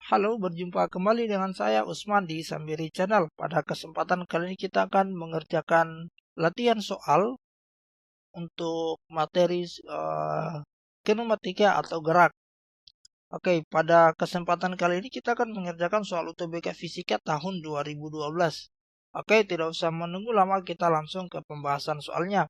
Halo, berjumpa kembali dengan saya Usman di Sambiri Channel. Pada kesempatan kali ini kita akan mengerjakan latihan soal untuk materi kinematika atau gerak. Oke, pada kesempatan kali ini kita akan mengerjakan soal UTBK Fisika tahun 2012. Oke, tidak usah menunggu lama, kita langsung ke pembahasan soalnya.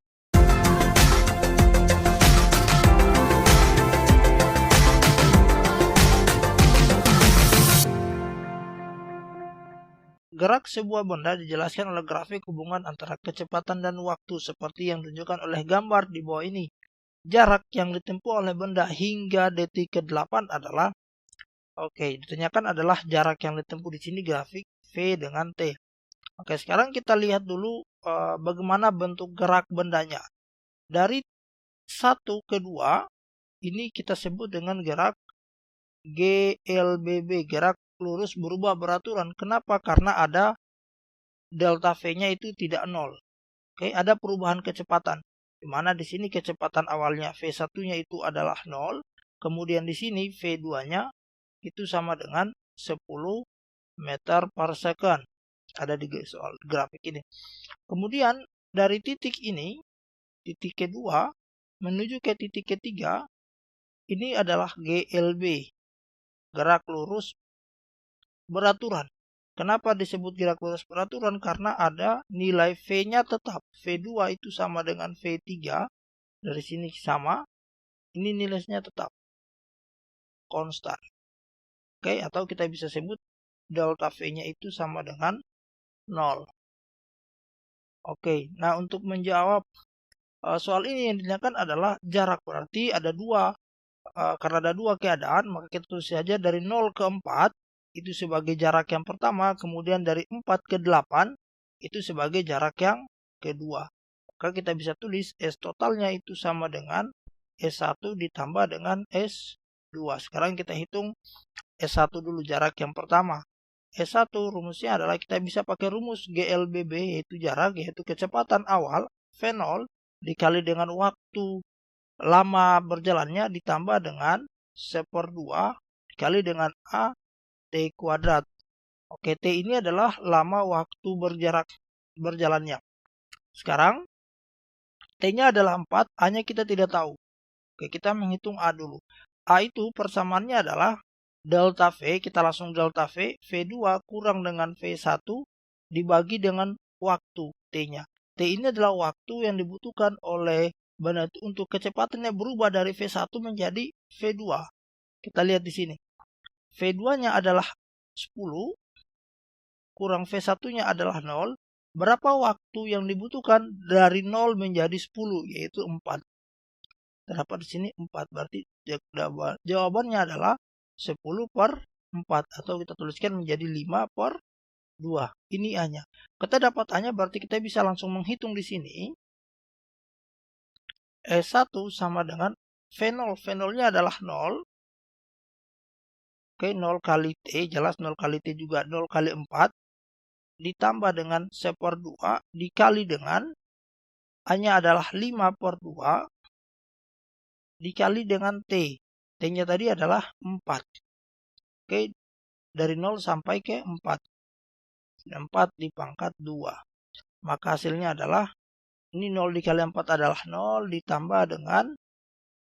Gerak sebuah benda dijelaskan oleh grafik hubungan antara kecepatan dan waktu seperti yang ditunjukkan oleh gambar di bawah ini. Jarak yang ditempuh oleh benda hingga detik ke-8 adalah, ditanyakan adalah jarak yang ditempuh di sini grafik V dengan T. Oke, sekarang kita lihat dulu bagaimana bentuk gerak bendanya. Dari 1 ke 2, ini kita sebut dengan gerak GLBB, gerak lurus berubah beraturan. Kenapa? Karena ada delta V-nya itu tidak 0. Oke, ada perubahan kecepatan. Di mana di sini kecepatan awalnya V1-nya itu adalah 0, kemudian di sini V2-nya itu sama dengan 10 meter per second. Ada di soal grafik ini. Kemudian dari titik ini, titik kedua menuju ke titik ketiga, ini adalah GLB, gerak lurus beraturan. Kenapa disebut gerak lurus beraturan? Karena ada nilai V-nya tetap. V2 itu sama dengan V3. Dari sini sama. Ini nilainya tetap konstan. Oke, atau kita bisa sebut delta V-nya itu sama dengan 0. Oke, nah untuk menjawab soal ini yang ditanyakan adalah jarak. Berarti ada dua. Karena ada dua keadaan, maka kita tulis saja dari 0 ke 4 itu sebagai jarak yang pertama, kemudian dari 4 ke 8 itu sebagai jarak yang kedua. Maka kita bisa tulis S totalnya itu sama dengan S1 ditambah dengan S2. Sekarang kita hitung S1 dulu, jarak yang pertama. S1 rumusnya adalah kita bisa pakai rumus GLBB, yaitu jarak, yaitu kecepatan awal V0 dikali dengan waktu lama berjalannya ditambah dengan 1/2 dikali dengan A T kuadrat. Oke, T ini adalah lama waktu berjalannya. Sekarang T-nya adalah 4, A-nya kita tidak tahu. Oke, kita menghitung A dulu. A itu persamaannya adalah delta V, kita langsung delta V, V2 kurang dengan V1 dibagi dengan waktu T-nya. T ini adalah waktu yang dibutuhkan oleh benda itu untuk kecepatannya berubah dari V1 menjadi V2. Kita lihat di sini. V2-nya adalah 10 kurang V1-nya adalah 0. Berapa waktu yang dibutuhkan dari 0 menjadi 10, yaitu 4. Terdapat di sini 4. Berarti jawabannya adalah 10/4, atau kita tuliskan menjadi 5/2. Ini A-nya. Kita dapat A-nya, berarti kita bisa langsung menghitung di sini. S1 sama dengan V0. V0-nya adalah 0. Oke, 0 kali T, jelas 0 kali T juga 0 kali 4. Ditambah dengan 1/2 dikali dengan A-nya adalah 5/2 dikali dengan T. T-nya tadi adalah 4. Oke, dari 0 sampai ke 4. 4 dipangkat 2. Maka hasilnya adalah, ini 0 dikali 4 adalah 0 ditambah dengan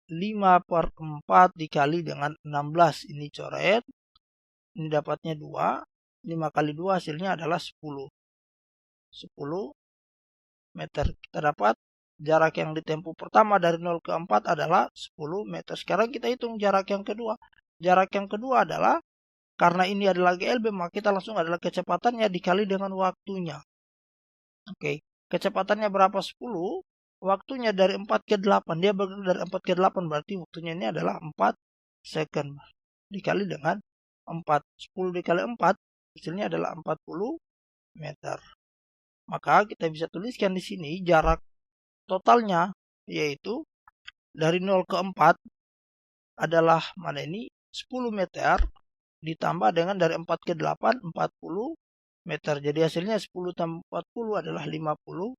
5/4 dikali dengan 16. Ini coret. Ini dapatnya 2. 5 kali 2 hasilnya adalah 10. 10 meter. Kita dapat jarak yang ditempuh pertama dari 0 ke 4 adalah 10 meter. Sekarang kita hitung jarak yang kedua. Jarak yang kedua adalah, karena ini adalah GLB, maka kita langsung adalah kecepatannya dikali dengan waktunya. Oke, kecepatannya berapa? 10. Waktunya dari 4 ke 8. Dia bergerak dari 4 ke 8, berarti waktunya ini adalah 4 second. Dikali dengan 4. 10 dikali 4, hasilnya adalah 40 meter. Maka kita bisa tuliskan di sini jarak totalnya, yaitu dari 0 ke 4 adalah, 10 meter, ditambah dengan dari 4 ke 8, 40 meter. Jadi hasilnya 10 tambah 40 adalah 50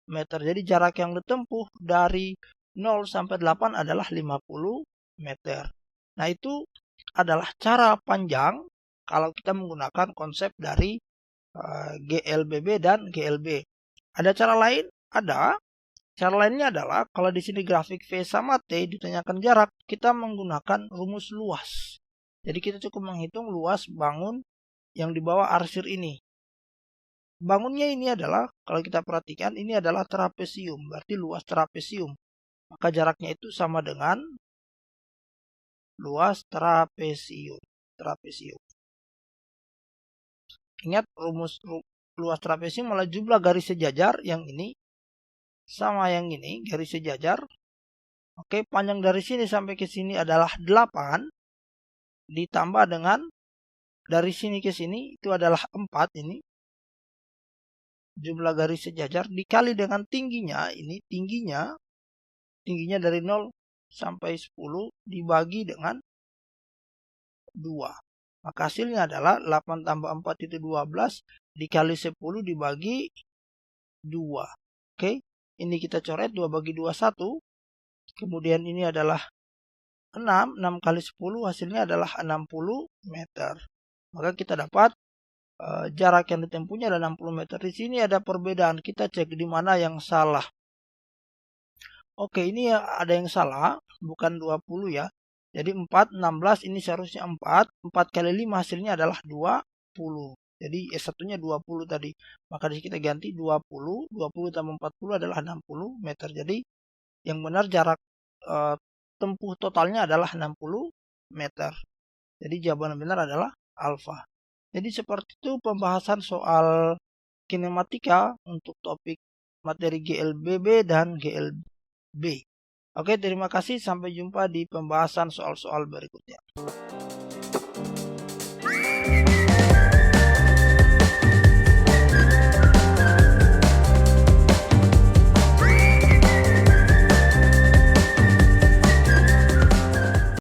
meter. Jadi jarak yang ditempuh dari 0 sampai 8 adalah 50 meter. Nah, itu adalah cara panjang kalau kita menggunakan konsep dari GLBB dan GLB. Ada cara lain? Ada. Cara lainnya adalah kalau di sini grafik V sama T ditanyakan jarak, kita menggunakan rumus luas. Jadi kita cukup menghitung luas bangun yang di bawah arsir ini. Bangunnya ini adalah, kalau kita perhatikan, ini adalah trapesium, berarti luas trapesium. Maka jaraknya itu sama dengan luas trapesium. Ingat rumus luas trapesium adalah jumlah garis sejajar yang ini sama yang ini, garis sejajar. Oke, panjang dari sini sampai ke sini adalah 8 ditambah dengan dari sini ke sini itu adalah 4 ini. Jumlah garis sejajar dikali dengan tingginya, ini tingginya dari 0 sampai 10 dibagi dengan 2. Maka hasilnya adalah 8 tambah 4 itu 12 dikali 10 dibagi 2. Oke, ini kita coret 2 bagi 2 1. Kemudian ini adalah 6 kali 10 hasilnya adalah 60 meter. Maka kita dapat jarak yang ditempuhnya adalah 60 meter. Di sini ada perbedaan. Kita cek di mana yang salah. Oke, ini ada yang salah, bukan 20 ya. Jadi 4, 16 ini seharusnya 4. 4 kali 5 hasilnya adalah 20. Jadi S1-nya 20 tadi. Maka di sini kita ganti 20. 20 tambah 40 adalah 60 meter. Jadi yang benar jarak tempuh totalnya adalah 60 meter. Jadi jawaban yang benar adalah alfa. Jadi seperti itu pembahasan soal kinematika untuk topik materi GLBB dan GLB. Oke, terima kasih. Sampai jumpa di pembahasan soal-soal berikutnya.